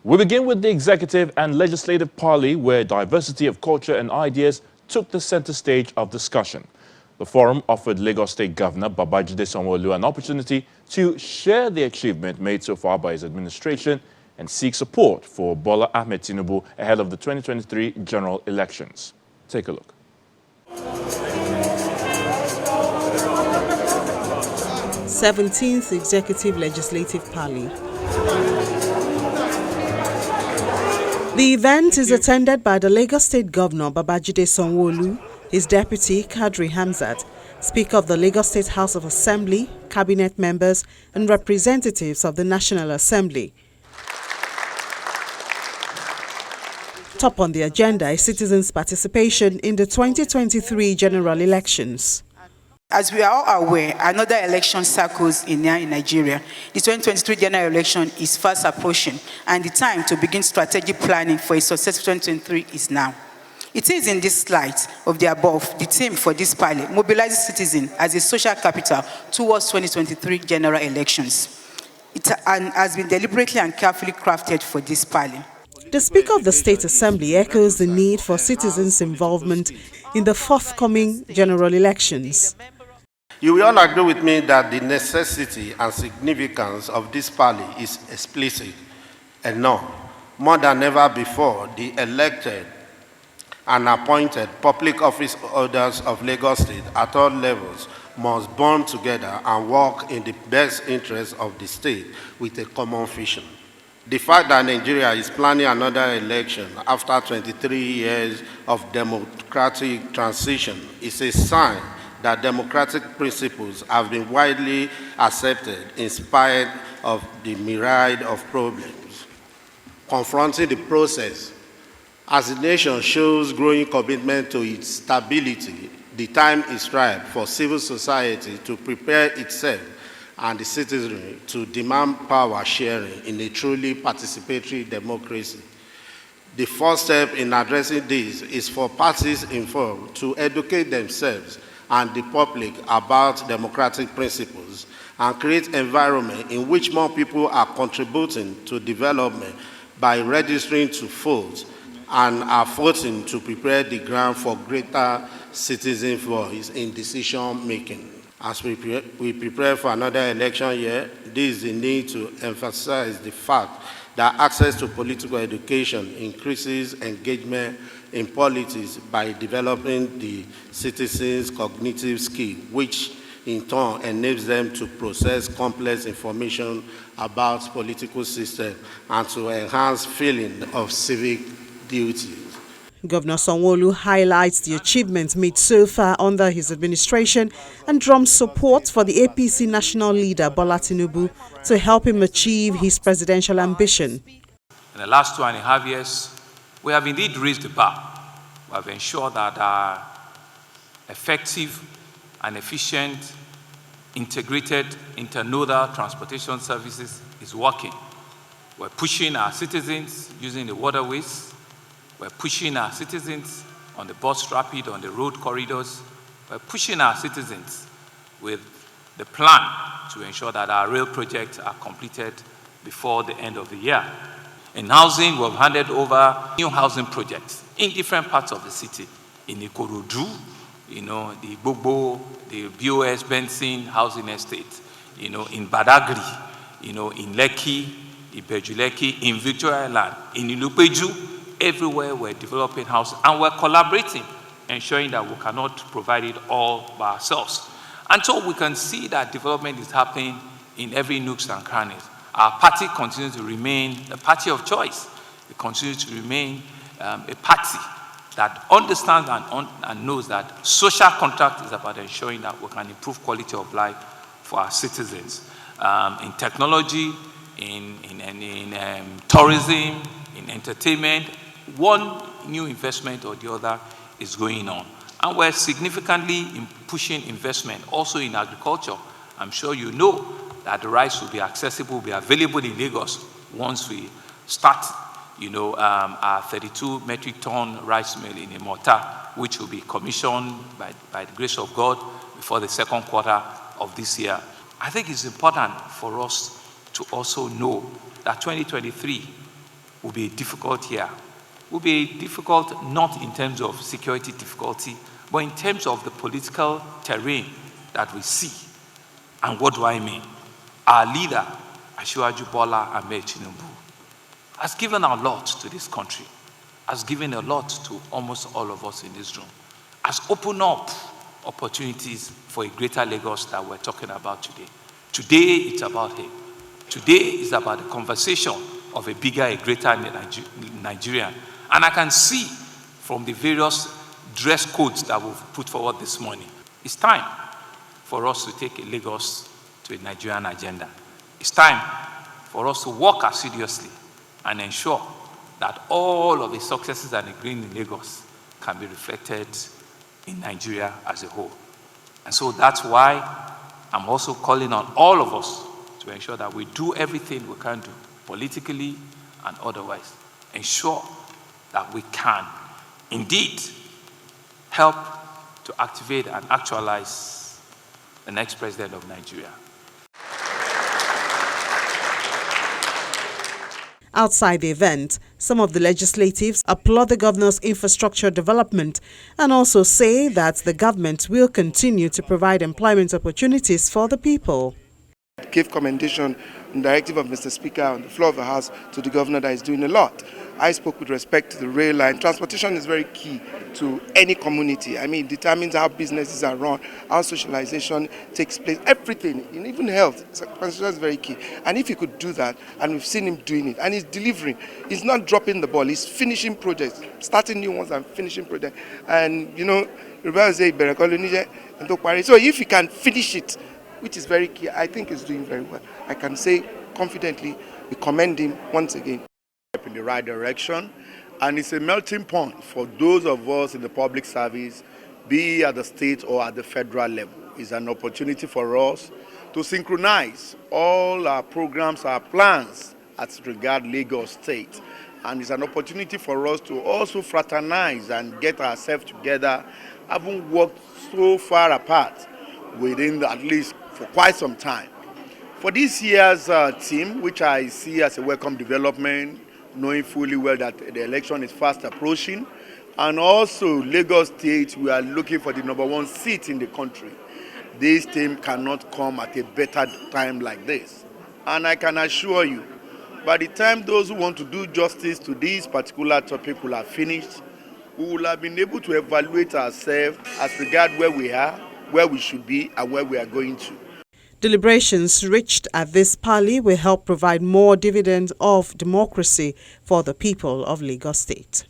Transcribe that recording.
We begin with the executive and legislative parley, where diversity of culture and ideas took the center stage of discussion. The forum offered Lagos State Governor Babajide Sanwo-Olu an opportunity to share the achievement made so far by his administration and seek support for Bola Ahmed Tinubu ahead of the 2023 general elections. Take a look. 17th Executive Legislative Parley. The event is attended by the Lagos State Governor Babajide Sanwo-Olu, his deputy Kadri Hamzat, Speaker of the Lagos State House of Assembly, cabinet members and representatives of the National Assembly. Top on the agenda is citizens' participation in the 2023 general elections. As we are all aware, another election circles in Nigeria. The 2023 general election is fast approaching, and the time to begin strategic planning for a successful 2023 is now. It is in this light of the above, the theme for this parley mobilizes citizens as a social capital towards 2023 general elections. It has been deliberately and carefully crafted for this parley. The Speaker of the State Assembly echoes the need for citizens' involvement in the forthcoming general elections. You will all agree with me that the necessity and significance of this parley is explicit and now, more than ever before, the elected and appointed public office holders of Lagos State at all levels must bond together and work in the best interest of the state with a common vision. The fact that Nigeria is planning another election after 23 years of democratic transition is a sign that democratic principles have been widely accepted in spite of the myriad of problems confronting the process. As the nation shows growing commitment to its stability, the time is ripe for civil society to prepare itself and the citizenry to demand power sharing in a truly participatory democracy. The first step in addressing this is for parties involved to educate themselves and the public about democratic principles and create an environment in which more people are contributing to development by registering to vote and are voting to prepare the ground for greater citizen voice in decision making. As we prepare for another election year, this is the need to emphasize the fact that access to political education increases engagement in politics by developing the citizens' cognitive skill, which in turn enables them to process complex information about political system and to enhance feeling of civic duty. Governor Sanwo-Olu highlights the achievements made so far under his administration and drums support for the APC national leader Bola Tinubu to help him achieve his presidential ambition. In the last 2.5 years, we have indeed raised the bar. We have ensured that our effective and efficient integrated internodal transportation services is working. We're pushing our citizens using the waterways. We're pushing our citizens on the bus rapid, on the road corridors. We're pushing our citizens with the plan to ensure that our rail projects are completed before the end of the year. In housing, we've handed over new housing projects in different parts of the city. In Ikorodu, the Bobo, the BOS Benson housing estate, in Badagry, in Lekki, in Bejuleki, in Victoria Island, in Ilupeju. Everywhere we're developing houses and we're collaborating, ensuring that we cannot provide it all by ourselves. And so we can see that development is happening in every nooks and crannies. Our party continues to remain the party of choice. It continues to remain a party that understands and knows that social contract is about ensuring that we can improve quality of life for our citizens. In technology, in tourism, in entertainment, one new investment or the other is going on. And we're significantly pushing investment also in agriculture. I'm sure you know that the rice will be accessible, will be available in Lagos once we start, our 32 metric ton rice mill in Imota, which will be commissioned by the grace of God before the second quarter of this year. I think it's important for us to also know that 2023 will be a difficult year. Will be difficult not in terms of security difficulty, but in terms of the political terrain that we see. And what do I mean? Our leader, Asiwaju Bola Ahmed Tinubu, has given a lot to this country, has given a lot to almost all of us in this room, has opened up opportunities for a greater Lagos that we're talking about today. Today, it's about him. Today is about the conversation of a bigger, a greater Nigeria. And I can see from the various dress codes that we've put forward this morning, it's time for us to take a Lagos to a Nigerian agenda. It's time for us to work assiduously and ensure that all of the successes and the green in Lagos can be reflected in Nigeria as a whole. And so that's why I'm also calling on all of us to ensure that we do everything we can do, politically and otherwise, ensure that we can indeed help to activate and actualize the next president of Nigeria. Outside the event, some of the legislatives applaud the governor's infrastructure development and also say that the government will continue to provide employment opportunities for the people. Give commendation and directive of Mr. Speaker on the floor of the House to the governor that is doing a lot. I spoke with respect to the rail line. Transportation is very key to any community. I mean, it determines how businesses are run, how socialization takes place, everything, and even health. Transportation is very key. And if he could do that, and we've seen him doing it, and he's delivering, he's not dropping the ball, he's finishing projects, starting new ones and finishing projects. And, you know, so if he can finish it, which is very key, I think he's doing very well. I can say confidently, we commend him once again. In the right direction, and it's a melting point for those of us in the public service, be at the state or at the federal level. It's an opportunity for us to synchronize all our programs, our plans as regard Lagos State, and it's an opportunity for us to also fraternize and get ourselves together, having worked so far apart within at least for quite some time. For this year's team, which I see as a welcome development, knowing fully well that the election is fast approaching, and also Lagos State, we are looking for the #1 seat in the country. This team cannot come at a better time like this. And I can assure you, by the time those who want to do justice to this particular topic will have finished, we will have been able to evaluate ourselves as regard where we are, where we should be, and where we are going to. Deliberations reached at this Parley will help provide more dividends of democracy for the people of Lagos State.